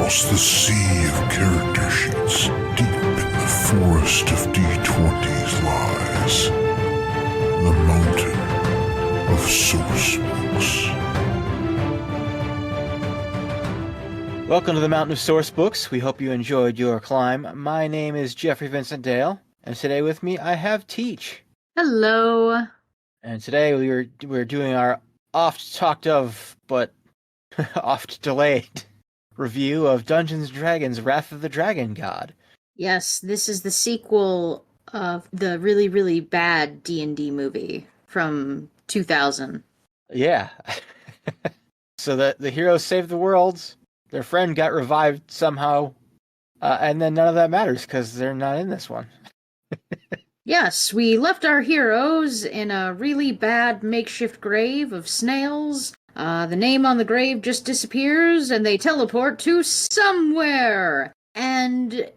across the sea of character sheets, deep in the forest of D20s lies the mountain of source books. Welcome to the Mountain of Source Books. We hope you enjoyed your climb. My name is Jeffrey Vincent Dale, and today with me I have Teach. Hello. And today we're doing our oft talked of but oft delayed review of Dungeons & Dragons: Wrath of the Dragon God. Yes, this is the sequel of the really, really bad D&D movie from 2000. Yeah. So the heroes saved the world, their friend got revived somehow, and then none of that matters because they're not in this one. Yes, we left our heroes in a really bad makeshift grave of snails. The name on the grave just disappears and they teleport to somewhere. And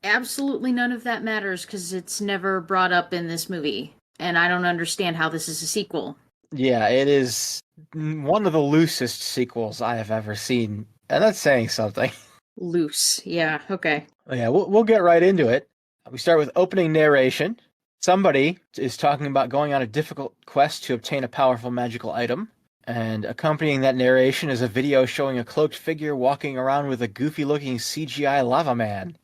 absolutely none of that matters because it's never brought up in this movie. And I don't understand how this is a sequel. Yeah, it is one of the loosest sequels I have ever seen, and that's saying something. Loose. Yeah, okay. Yeah, we'll get right into it. We start with opening narration. Somebody is talking about going on a difficult quest to obtain a powerful magical item, and accompanying that narration is a video showing a cloaked figure walking around with a goofy-looking CGI lava man.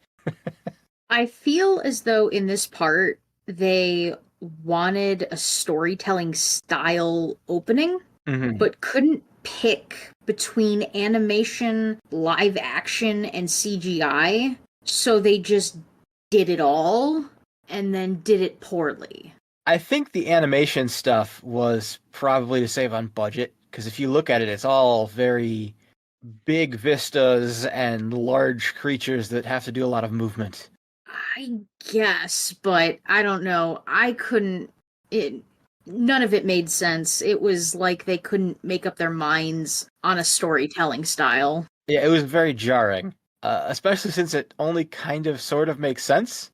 I feel as though in this part, they wanted a storytelling style opening, but couldn't pick between animation, live action, and CGI. So they just did it all and then did it poorly. I think the animation stuff was probably to save on budget, because if you look at it, it's all very big vistas and large creatures that have to do a lot of movement. I guess, but I don't know. None of it made sense. It was like they couldn't make up their minds on a storytelling style. Yeah, it was very jarring, especially since it only kind of sort of makes sense.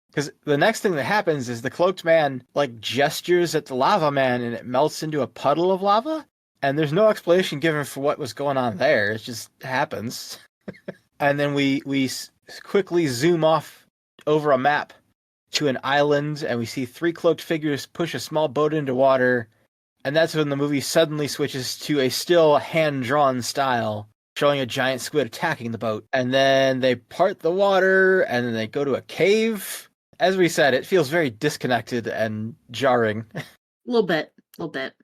Because the next thing that happens is the cloaked man, gestures at the lava man and it melts into a puddle of lava. And there's no explanation given for what was going on there. It just happens. And then we quickly zoom off over a map to an island, and we see three cloaked figures push a small boat into water. And that's when the movie suddenly switches to a still hand-drawn style, showing a giant squid attacking the boat. And then they part the water, and then they go to a cave. As we said, it feels very disconnected and jarring. A little bit.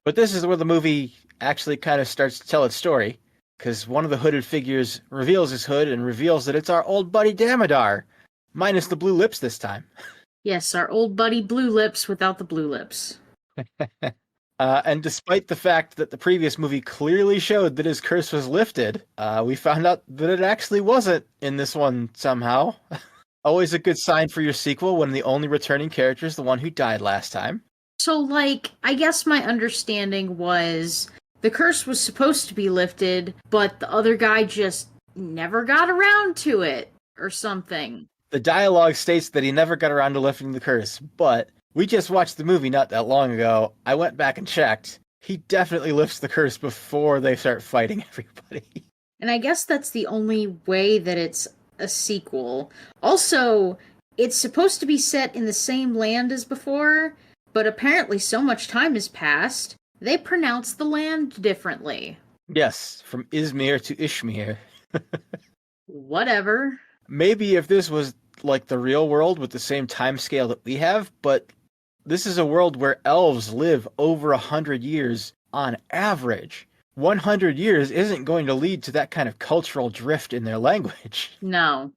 But this is where the movie actually kind of starts to tell its story, because one of the hooded figures reveals his hood and reveals that it's our old buddy Damodar, minus the blue lips this time. Yes, our old buddy Blue Lips without the blue lips. And despite the fact that the previous movie clearly showed that his curse was lifted, we found out that it actually wasn't in this one somehow. Always a good sign for your sequel when the only returning character is the one who died last time. So, I guess my understanding was the curse was supposed to be lifted, but the other guy just never got around to it, or something. The dialogue states that he never got around to lifting the curse, but we just watched the movie not that long ago. I went back and checked. He definitely lifts the curse before they start fighting everybody. And I guess that's the only way that it's a sequel. Also, it's supposed to be set in the same land as before, but apparently so much time has passed, they pronounce the land differently. Yes, from Izmir to Ishmir. Whatever. Maybe if this was like the real world with the same time scale that we have, but this is a world where elves live over 100 years on average. 100 years isn't going to lead to that kind of cultural drift in their language. No.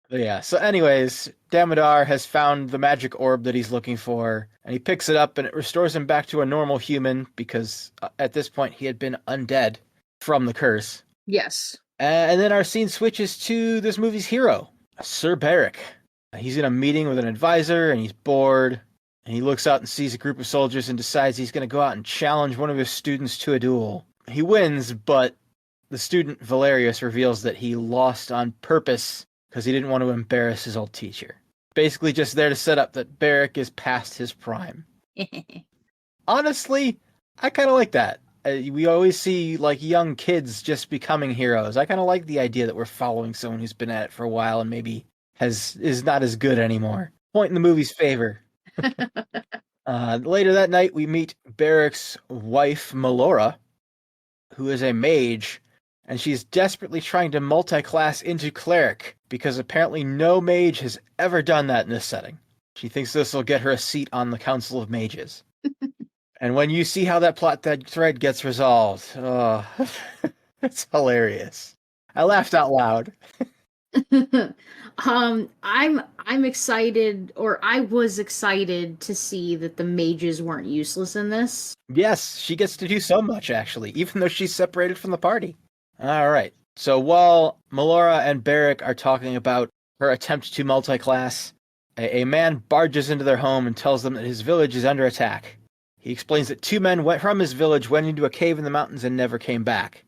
Yeah, so anyways, Damodar has found the magic orb that he's looking for, and he picks it up and it restores him back to a normal human because at this point he had been undead from the curse. Yes. And then our scene switches to this movie's hero, Sir Beric. He's in a meeting with an advisor and he's bored. And he looks out and sees a group of soldiers and decides he's going to go out and challenge one of his students to a duel. He wins, but the student Valerius reveals that he lost on purpose because he didn't want to embarrass his old teacher. Basically just there to set up that Beric is past his prime. Honestly, I kind of like that. We always see like young kids just becoming heroes. I kind of like the idea that we're following someone who's been at it for a while and maybe is not as good anymore. Point in the movie's favor. Later that night, we meet Barrick's wife, Melora, who is a mage, and she's desperately trying to multi-class into cleric because apparently no mage has ever done that in this setting. She thinks this will get her a seat on the Council of Mages. And when you see how that thread gets resolved, oh, it's hilarious. I laughed out loud. I'm excited, or I was excited to see that the mages weren't useless in this. Yes, she gets to do so much, actually, even though she's separated from the party. All right. So while Melora and Barrick are talking about her attempt to multi-class, a man barges into their home and tells them that his village is under attack. He explains that 2 men went from his village, went into a cave in the mountains, and never came back.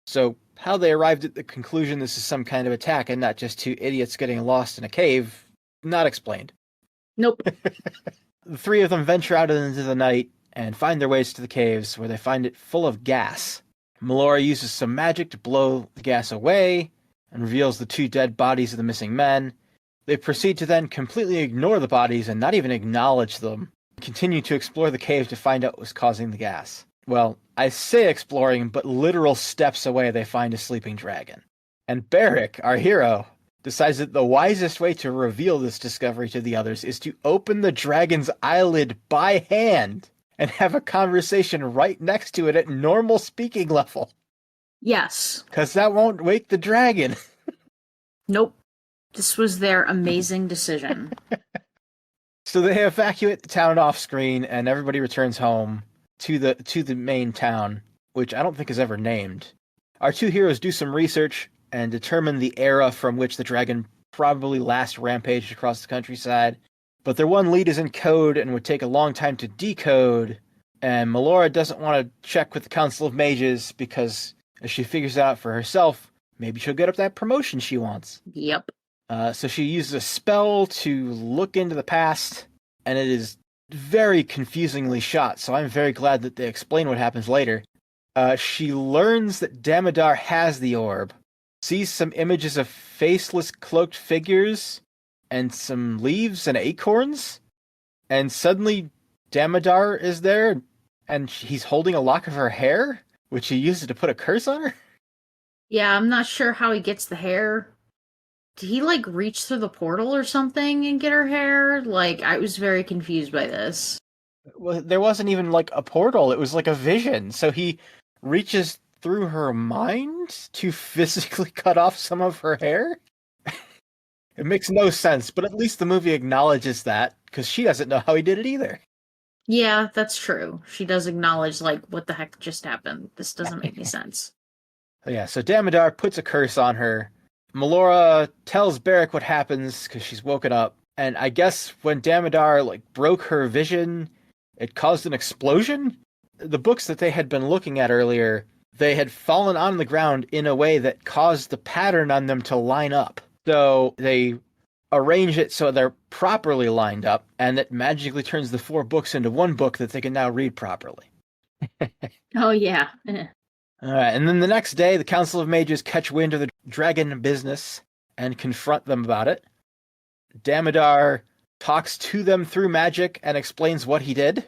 So how they arrived at the conclusion this is some kind of attack and not just 2 idiots getting lost in a cave, not explained. Nope. The 3 of them venture out into the night and find their ways to the caves, where they find it full of gas. Melora uses some magic to blow the gas away and reveals the 2 dead bodies of the missing men. They proceed to then completely ignore the bodies and not even acknowledge them. Continue to explore the cave to find out what was causing the gas. Well, I say exploring, but literal steps away they find a sleeping dragon. And Barrick, our hero, decides that the wisest way to reveal this discovery to the others is to open the dragon's eyelid by hand and have a conversation right next to it at normal speaking level. Yes. Because that won't wake the dragon. Nope. This was their amazing decision. So they evacuate the town off screen, and everybody returns home to the main town, which I don't think is ever named. Our 2 heroes do some research and determine the era from which the dragon probably last rampaged across the countryside. But their one lead is in code and would take a long time to decode, and Melora doesn't want to check with the Council of Mages because as she figures it out for herself, maybe she'll get up that promotion she wants. Yep. So she uses a spell to look into the past, and it is very confusingly shot, so I'm very glad that they explain what happens later. She learns that Damodar has the orb, sees some images of faceless cloaked figures, and some leaves and acorns, and suddenly Damodar is there, and he's holding a lock of her hair, which he uses to put a curse on her. Yeah, I'm not sure how he gets the hair. Did he, like, reach through the portal or something and get her hair? Like, I was very confused by this. Well, there wasn't even, like, a portal. It was like a vision. So he reaches through her mind to physically cut off some of her hair? It makes no sense, but at least the movie acknowledges that, because she doesn't know how he did it either. Yeah, that's true. She does acknowledge, like, what the heck just happened. This doesn't make any sense. Yeah, so Damodar puts a curse on her. Melora tells Barrick what happens because she's woken up, and I guess when Damodar broke her vision, it caused an explosion. The books that they had been looking at earlier, they had fallen on the ground in a way that caused the pattern on them to line up. So they arrange it so they're properly lined up, and it magically turns the 4 books into 1 book that they can now read properly. Oh, yeah. Alright, and then the next day, the Council of Mages catch wind of the dragon business and confront them about it. Damodar talks to them through magic and explains what he did.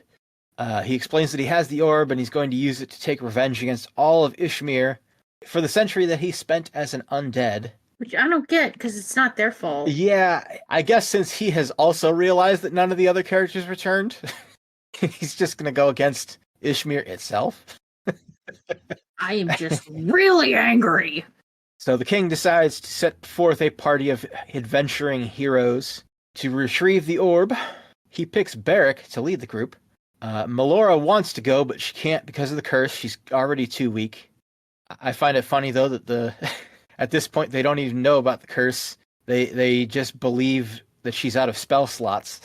He explains that he has the orb and he's going to use it to take revenge against all of Ishmir for the century that he spent as an undead. Which I don't get, because it's not their fault. Yeah, I guess since he has also realized that none of the other characters returned, he's just going to go against Ishmir itself. I am just really angry. So the king decides to set forth a party of adventuring heroes to retrieve the orb. He picks Barrick to lead the group. Melora wants to go, but she can't because of the curse. She's already too weak. I find it funny, though, that at this point they don't even know about the curse. They just believe that she's out of spell slots.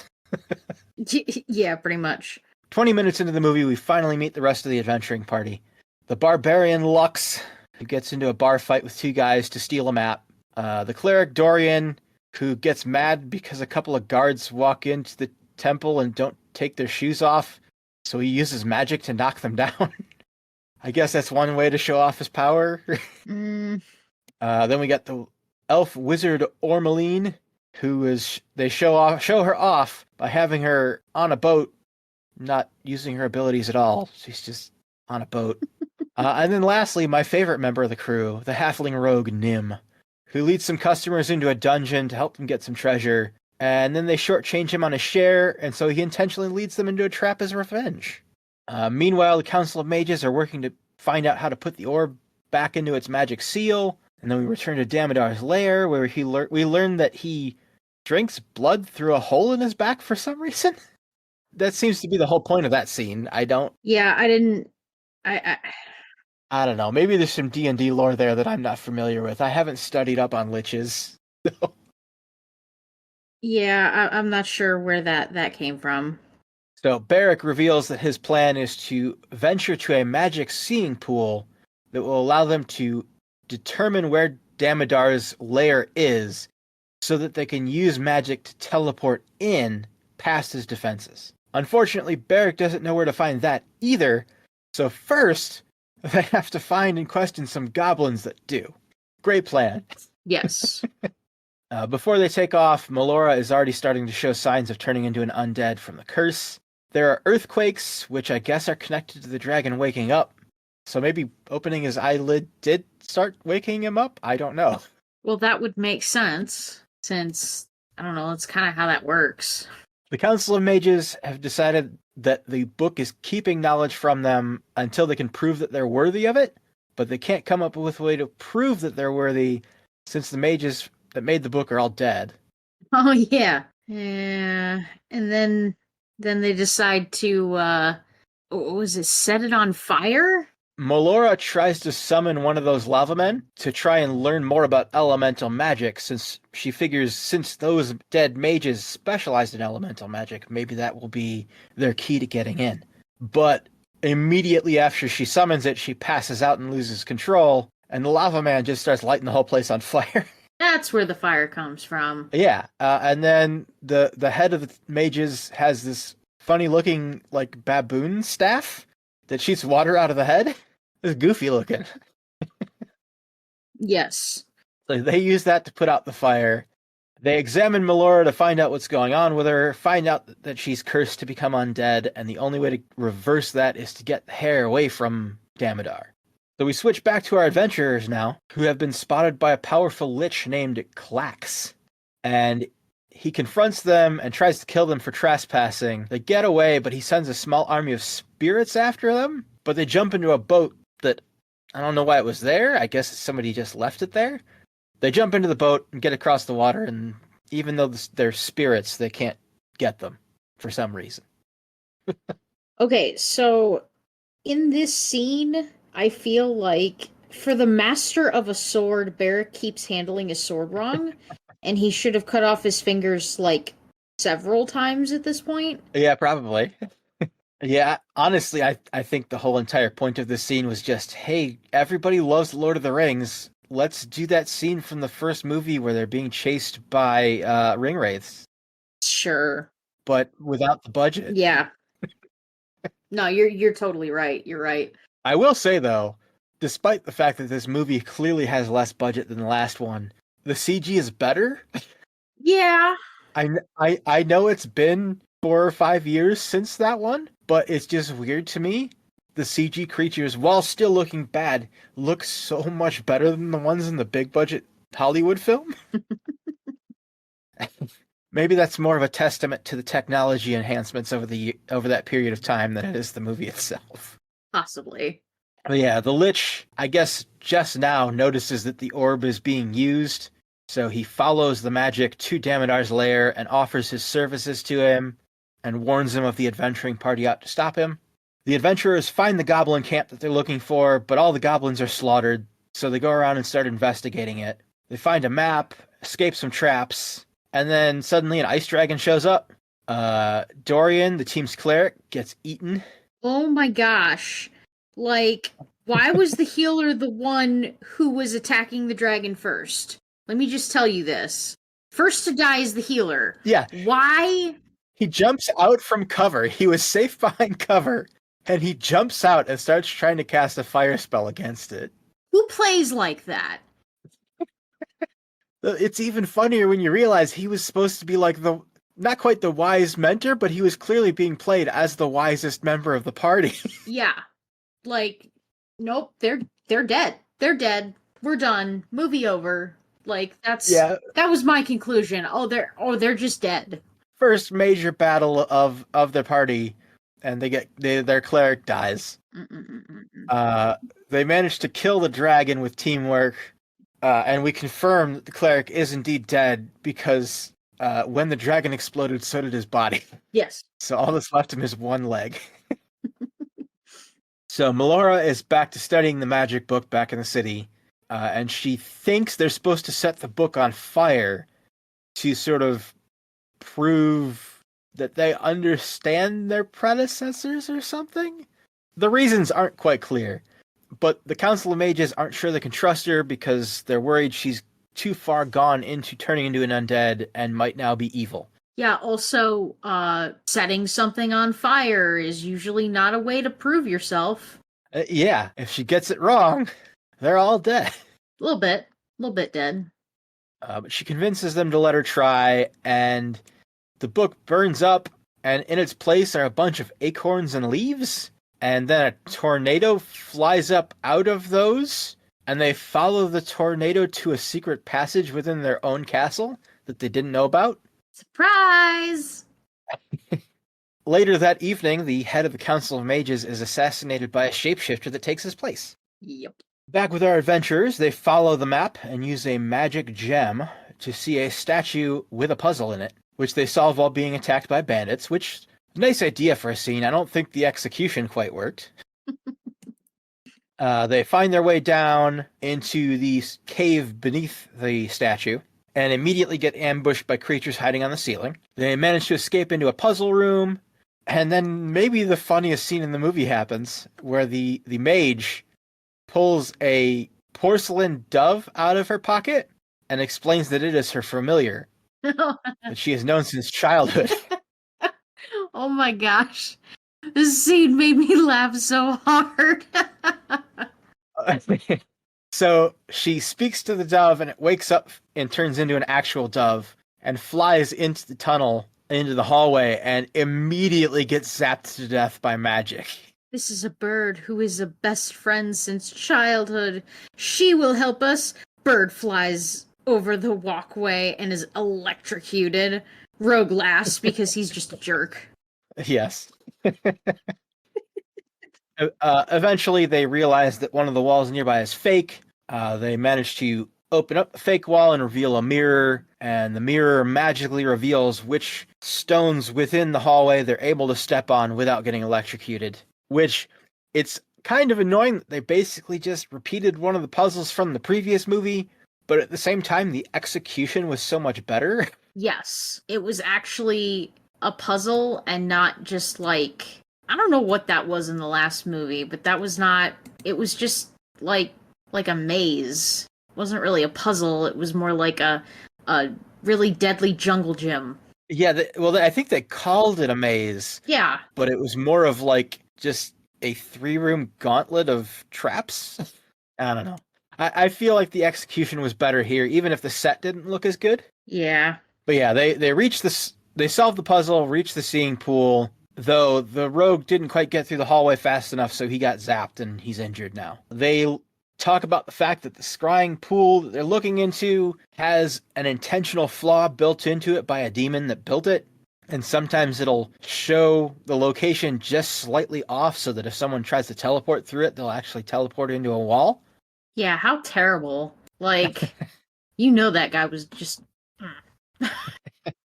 Yeah, pretty much. 20 minutes into the movie, we finally meet the rest of the adventuring party. The barbarian Lux, who gets into a bar fight with 2 guys to steal a map. The cleric Dorian, who gets mad because a couple of guards walk into the temple and don't take their shoes off, so he uses magic to knock them down. I guess that's one way to show off his power. Mm, Then we got the elf wizard Ormeline, they show her off by having her on a boat, not using her abilities at all. She's just on a boat. And then lastly, my favorite member of the crew, the halfling rogue Nim, who leads some customers into a dungeon to help them get some treasure, and then they shortchange him on a share, and so he intentionally leads them into a trap as revenge. Meanwhile, the Council of Mages are working to find out how to put the orb back into its magic seal, and then we return to Damodar's lair, where we learn that he drinks blood through a hole in his back for some reason. That seems to be the whole point of that scene. yeah, I didn't. I don't know. Maybe there's some D&D lore there that I'm not familiar with. I haven't studied up on liches. Yeah, I'm not sure where that came from. So Barrick reveals that his plan is to venture to a magic seeing pool that will allow them to determine where Damodar's lair is so that they can use magic to teleport in past his defenses. Unfortunately, Barrick doesn't know where to find that either, so first, they have to find and question some goblins that do. Great plan. Yes. Before they take off, Melora is already starting to show signs of turning into an undead from the curse. There are earthquakes, which I guess are connected to the dragon waking up. So maybe opening his eyelid did start waking him up? I don't know. Well, that would make sense, since, I don't know, that's kind of how that works. The Council of Mages have decided that the book is keeping knowledge from them until they can prove that they're worthy of it, but they can't come up with a way to prove that they're worthy since the mages that made the book are all dead. Oh, yeah. Yeah. And then they decide to, what was it, set it on fire? Melora tries to summon one of those lava men to try and learn more about elemental magic, since she figures since those dead mages specialized in elemental magic, maybe that will be their key to getting in. But immediately after she summons it, she passes out and loses control, and the lava man just starts lighting the whole place on fire. That's where the fire comes from. Yeah, and then the head of the mages has this funny-looking, like, baboon staff that shoots water out of the head. It's goofy looking. Yes. So they use that to put out the fire. They examine Melora to find out what's going on with her, find out that she's cursed to become undead, and the only way to reverse that is to get the hair away from Damodar. So we switch back to our adventurers now, who have been spotted by a powerful lich named Klax. And he confronts them and tries to kill them for trespassing. They get away, but he sends a small army of spirits after them. But they jump into a boat that, I don't know why it was there. I guess somebody just left it there. They jump into the boat and get across the water, and even though they're spirits, they can't get them for some reason. Okay, so in this scene, I feel like for the master of a sword, Barrick keeps handling his sword wrong, and he should have cut off his fingers like several times at this point. Yeah, probably. Yeah, honestly, I think the whole entire point of this scene was just, hey, everybody loves Lord of the Rings. Let's do that scene from the first movie where they're being chased by ring wraiths. Sure. But without the budget. Yeah. No, you're totally right. You're right. I will say, though, despite the fact that this movie clearly has less budget than the last one, the CG is better. Yeah. I know it's been 4 or 5 years since that one, but it's just weird to me. The CG creatures, while still looking bad, look so much better than the ones in the big budget Hollywood film. Maybe that's more of a testament to the technology enhancements over that period of time than it is the movie itself. Possibly. But yeah, the Lich, I guess, just now notices that the orb is being used, so he follows the magic to Damodar's lair and offers his services to him and warns him of the adventuring party out to stop him. The adventurers find the goblin camp that they're looking for, but all the goblins are slaughtered, so they go around and start investigating it. They find a map, escape some traps, and then suddenly an ice dragon shows up. Dorian, the team's cleric, gets eaten. Oh my gosh. Like, why was the healer the one who was attacking the dragon first? Let me just tell you this. First to die is the healer. Yeah. Why? He jumps out from cover. He was safe behind cover. and he jumps out and starts trying to cast a fire spell against it. Who plays like that? It's even funnier when you realize he was supposed to be like not quite the wise mentor, but he was clearly being played as the wisest member of the party. Yeah. Like, nope, they're dead. They're dead. We're done. Movie over. Like, that was my conclusion. They're just dead. First major battle of the party, and their cleric dies. They manage to kill the dragon with teamwork, and we confirm that the cleric is indeed dead because when the dragon exploded, so did his body. Yes. So all that's left him is one leg. So Melora is back to studying the magic book back in the city, and she thinks they're supposed to set the book on fire to sort of prove that they understand their predecessors or something. The reasons aren't quite clear, but the Council of Mages aren't sure they can trust her because they're worried she's too far gone into turning into an undead and might now be evil. Yeah, also, setting something on fire is usually not a way to prove yourself. Yeah, if she gets it wrong, they're all dead. A little bit dead. But she convinces them to let her try, and the book burns up, and in its place are a bunch of acorns and leaves, and then a tornado flies up out of those, and they follow the tornado to a secret passage within their own castle that they didn't know about. Surprise! Later that evening, the head of the Council of Mages is assassinated by a shapeshifter that takes his place. Yep. Back with our adventurers, they follow the map and use a magic gem to see a statue with a puzzle in it, which they solve while being attacked by bandits, which, nice idea for a scene. I don't think the execution quite worked. They find their way down into the cave beneath the statue, and immediately get ambushed by creatures hiding on the ceiling. They manage to escape into a puzzle room, and then maybe the funniest scene in the movie happens, where the mage pulls a porcelain dove out of her pocket and explains that it is her familiar, that she has known since childhood. Oh my gosh. This scene made me laugh so hard. So she speaks to the dove, and it wakes up and turns into an actual dove and flies into the tunnel, into the hallway, and immediately gets zapped to death by magic. This is a bird who is a best friend since childhood. She will help us. Bird flies over the walkway and is electrocuted. Rogue laughs because he's just a jerk. Yes. Eventually, they realize that one of the walls nearby is fake. They manage to open up the fake wall and reveal a mirror, and the mirror magically reveals which stones within the hallway they're able to step on without getting electrocuted. Which, it's kind of annoying that they basically just repeated one of the puzzles from the previous movie, but at the same time, the execution was so much better. Yes, it was actually a puzzle and not just like... I don't know what that was in the last movie, but that was not... It was just like a maze. It wasn't really a puzzle. It was more like a really deadly jungle gym. Yeah, I think they called it a maze. Yeah. But it was more of like just a 3-room gauntlet of traps. I don't know. I feel like the execution was better here, even if the set didn't look as good. Yeah. But yeah, they solved the puzzle, reached the seeing pool, though the rogue didn't quite get through the hallway fast enough, so he got zapped and he's injured now. They talk about the fact that the scrying pool that they're looking into has an intentional flaw built into it by a demon that built it, and sometimes it'll show the location just slightly off so that if someone tries to teleport through it, they'll actually teleport into a wall. Yeah, how terrible. Like, you know that guy was just...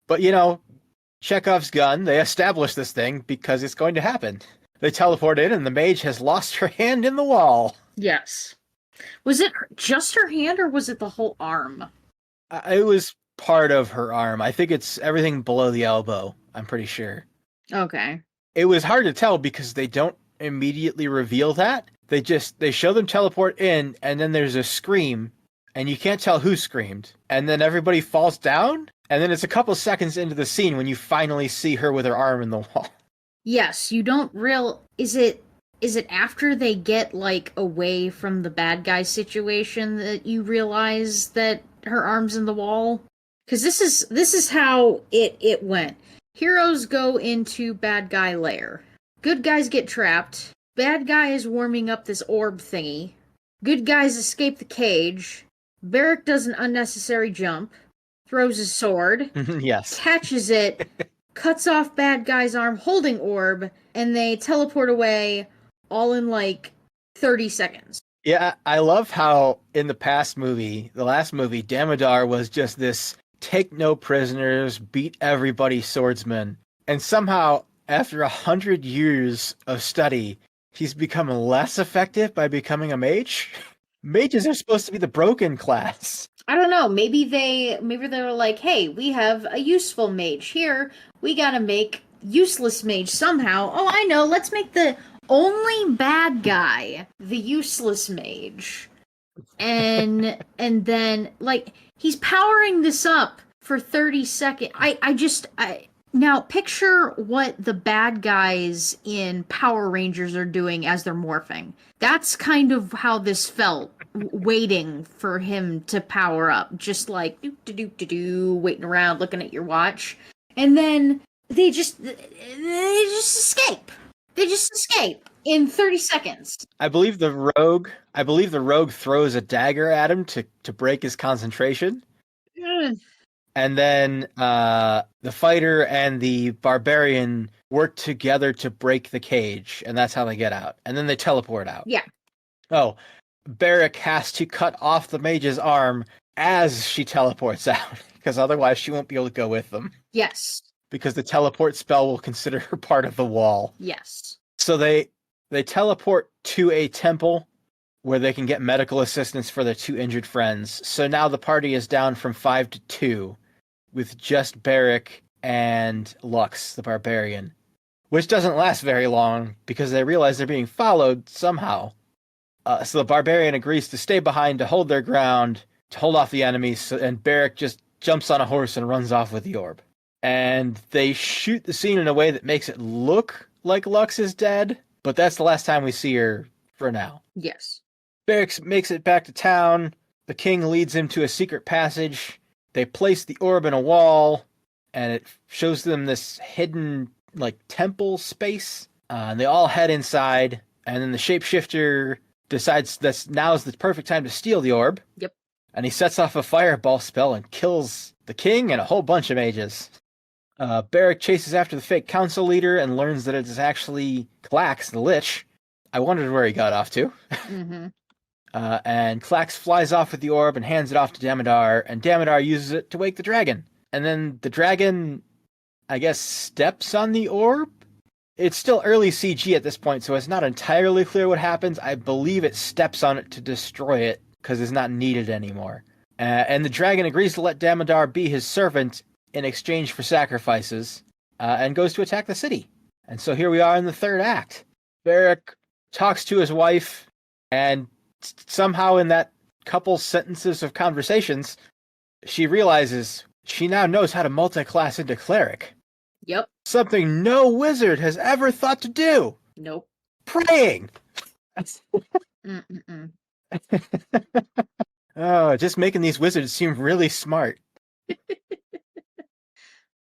But, you know, Chekhov's gun, they established this thing because it's going to happen. They teleport in and the mage has lost her hand in the wall. Yes. Was it just her hand or was it the whole arm? It was part of her arm. I think it's everything below the elbow, I'm pretty sure. Okay. It was hard to tell because they don't immediately reveal that. They show them teleport in, and then there's a scream, and you can't tell who screamed. And then everybody falls down, and then it's a couple seconds into the scene when you finally see her with her arm in the wall. Yes, you don't is it after they get like away from the bad guy situation that you realize that her arm's in the wall? Because this is how it went. Heroes go into bad guy lair. Good guys get trapped. Bad guy is warming up this orb thingy. Good guys escape the cage. Barrick does an unnecessary jump, throws his sword, Yes. catches it, cuts off bad guy's arm holding orb, and they teleport away all in like 30 seconds. Yeah, I love how in the past movie, the last movie, Damodar was just this take no prisoners, beat everybody swordsman. And somehow, after 100 years of study, he's become less effective by becoming a mage. Mages are supposed to be the broken class. I don't know, maybe they were like, hey, we have a useful mage here. We gotta make useless mage somehow. Oh, I know, let's make the only bad guy the useless mage. And then like he's powering this up for 30 seconds. Now picture what the bad guys in Power Rangers are doing as they're morphing. That's kind of how this felt, waiting for him to power up, just like waiting around looking at your watch. And then they just escape. They just escape in 30 seconds. I believe the rogue throws a dagger at him to break his concentration. And then the fighter and the barbarian work together to break the cage, and that's how they get out. And then they teleport out. Yeah. Oh, Barrick has to cut off the mage's arm as she teleports out, because otherwise she won't be able to go with them. Yes. Because the teleport spell will consider her part of the wall. Yes. So they teleport to a temple where they can get medical assistance for their two injured friends. So now the party is down from 5 to 2, with just Barrick and Lux, the barbarian, which doesn't last very long because they realize they're being followed somehow. So the barbarian agrees to stay behind to hold their ground, to hold off the enemies, and Barrick just jumps on a horse and runs off with the orb. And they shoot the scene in a way that makes it look like Lux is dead, but that's the last time we see her for now. Yes. Barrick makes it back to town. The king leads him to a secret passage. They place the orb in a wall, and it shows them this hidden, like, temple space. And they all head inside, and then the shapeshifter decides now's the perfect time to steal the orb. Yep. And he sets off a fireball spell and kills the king and a whole bunch of mages. Barrick chases after the fake council leader and learns that it is actually Klax, the Lich. I wondered where he got off to. Mm-hmm. And Klax flies off with the orb and hands it off to Damodar, and Damodar uses it to wake the dragon. And then the dragon, I guess, steps on the orb? It's still early CG at this point, so it's not entirely clear what happens. I believe it steps on it to destroy it, because it's not needed anymore. And the dragon agrees to let Damodar be his servant in exchange for sacrifices, and goes to attack the city. And so here we are in the third act. Barrick talks to his wife, and somehow in that couple sentences of conversations, she realizes she now knows how to multi-class into cleric. Yep. Something no wizard has ever thought to do. Nope. Praying! Mm-mm-mm. Oh, just making these wizards seem really smart.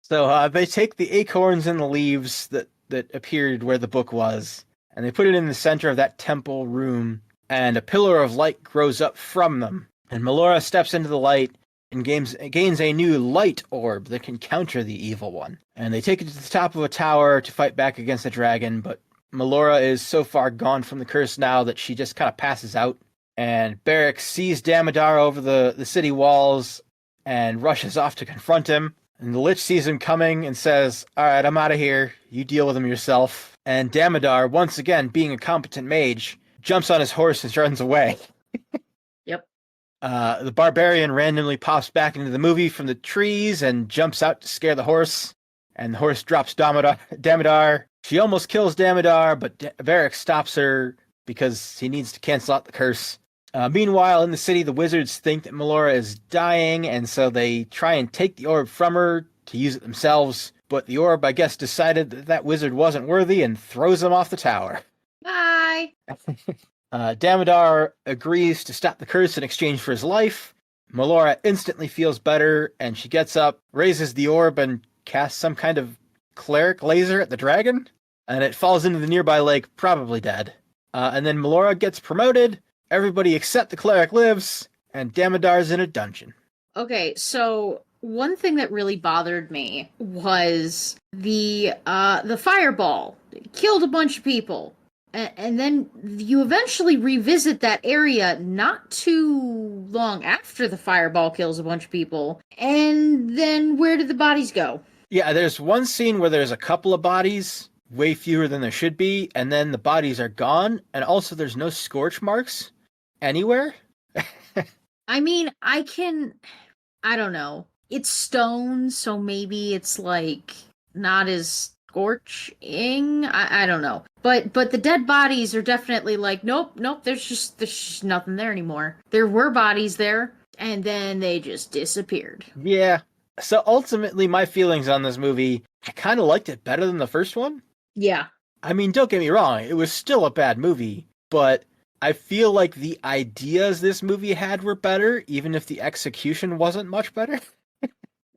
So they take the acorns and the leaves that appeared where the book was, and they put it in the center of that temple room, and a pillar of light grows up from them. And Melora steps into the light and gains a new light orb that can counter the evil one. And they take it to the top of a tower to fight back against the dragon, but Melora is so far gone from the curse now that she just kind of passes out. And Barrick sees Damodar over the city walls and rushes off to confront him. And the Lich sees him coming and says, "All right, I'm out of here. You deal with him yourself." And Damodar, once again being a competent mage, jumps on his horse and runs away. Yep. The barbarian randomly pops back into the movie from the trees and jumps out to scare the horse. And the horse drops Damodar. She almost kills Damodar, but Barrick stops her because he needs to cancel out the curse. Meanwhile, in the city, the wizards think that Melora is dying, and so they try and take the orb from her to use it themselves. but the orb, I guess, decided that wizard wasn't worthy and throws him off the tower. Bye. Damodar agrees to stop the curse in exchange for his life. Melora instantly feels better, and she gets up, raises the orb, and casts some kind of cleric laser at the dragon, and it falls into the nearby lake, probably dead. And then Melora gets promoted, everybody except the cleric lives, and Damodar's in a dungeon. Okay, so one thing that really bothered me was the fireball. It killed a bunch of people. And then you eventually revisit that area not too long after the fireball kills a bunch of people. And then where did the bodies go? Yeah, there's one scene where there's a couple of bodies, way fewer than there should be, and then the bodies are gone, and also there's no scorch marks anywhere. I mean, I don't know. It's stone, so maybe it's like not as scorching. I don't know. But the dead bodies are definitely like, nope, there's just nothing there anymore. There were bodies there, and then they just disappeared. Yeah. So ultimately, my feelings on this movie, I kind of liked it better than the first one. Yeah. I mean, don't get me wrong, it was still a bad movie, but I feel like the ideas this movie had were better, even if the execution wasn't much better.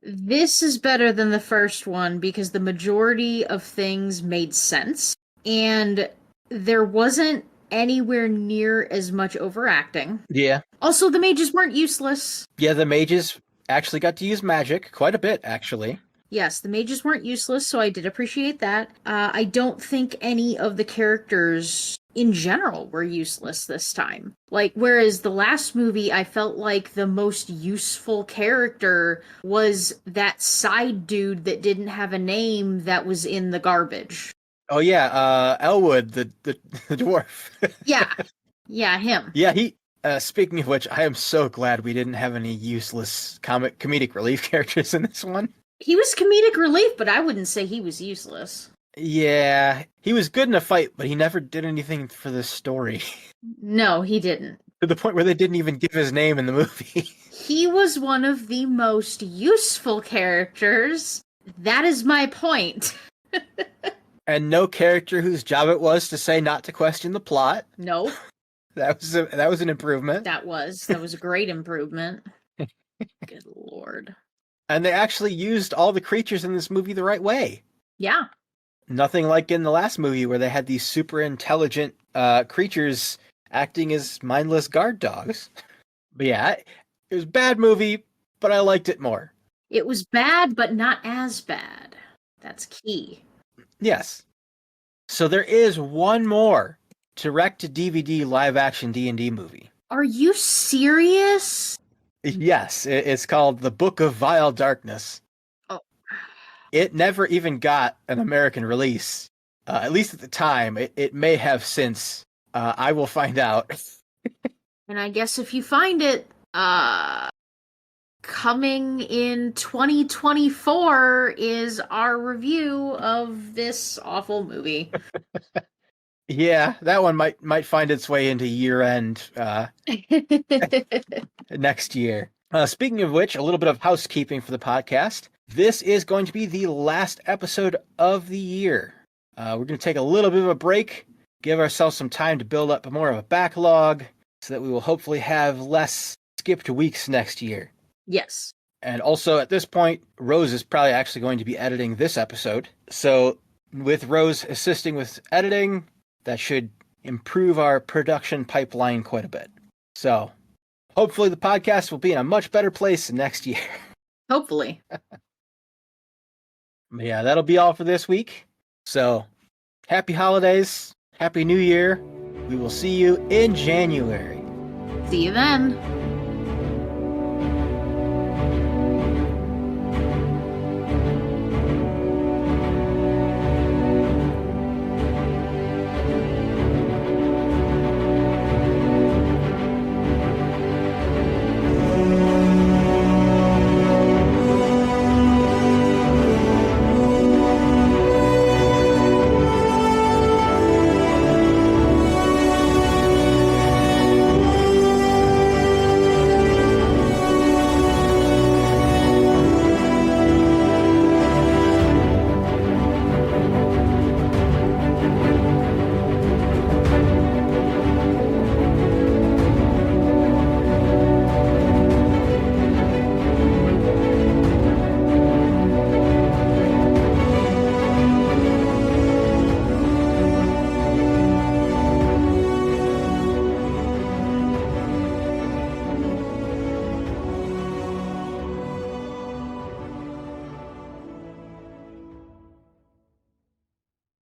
This is better than the first one because the majority of things made sense, and there wasn't anywhere near as much overacting. Yeah. Also, the mages weren't useless. Yeah, the mages actually got to use magic quite a bit, actually. Yes, the mages weren't useless, so I did appreciate that. I don't think any of the characters in general were useless this time. Like, whereas the last movie, I felt like the most useful character was that side dude that didn't have a name that was in the garbage. Oh yeah, Elwood, the dwarf. Yeah, him. Yeah, he. Speaking of which, I am so glad we didn't have any useless comedic relief characters in this one. He was comedic relief, but I wouldn't say he was useless. Yeah, he was good in a fight, but he never did anything for the story. No, he didn't. To the point where they didn't even give his name in the movie. He was one of the most useful characters. That is my point. And no character whose job it was to say not to question the plot. Nope. That was an improvement. That was a great improvement. Good lord. And they actually used all the creatures in this movie the right way. Yeah. Nothing like in the last movie where they had these super intelligent creatures acting as mindless guard dogs. But yeah, it was a bad movie, but I liked it more. It was bad, but not as bad. That's key. Yes. So there is one more direct-to-DVD live-action D&D movie. Are you serious? Yes, it's called The Book of Vile Darkness. Oh. It never even got an American release. At least at the time. It may have since. I will find out. And I guess if you find it, coming in 2024 is our review of this awful movie. Yeah, that one might find its way into year-end next year. Speaking of which, a little bit of housekeeping for the podcast. This is going to be the last episode of the year. We're going to take a little bit of a break, give ourselves some time to build up more of a backlog, so that we will hopefully have less skipped weeks next year. Yes. And also, at this point, Rose is probably actually going to be editing this episode. So, with Rose assisting with editing, that should improve our production pipeline quite a bit. So, hopefully the podcast will be in a much better place next year. Hopefully. Yeah, that'll be all for this week. So, happy holidays, happy new year. We will see you in January. See you then.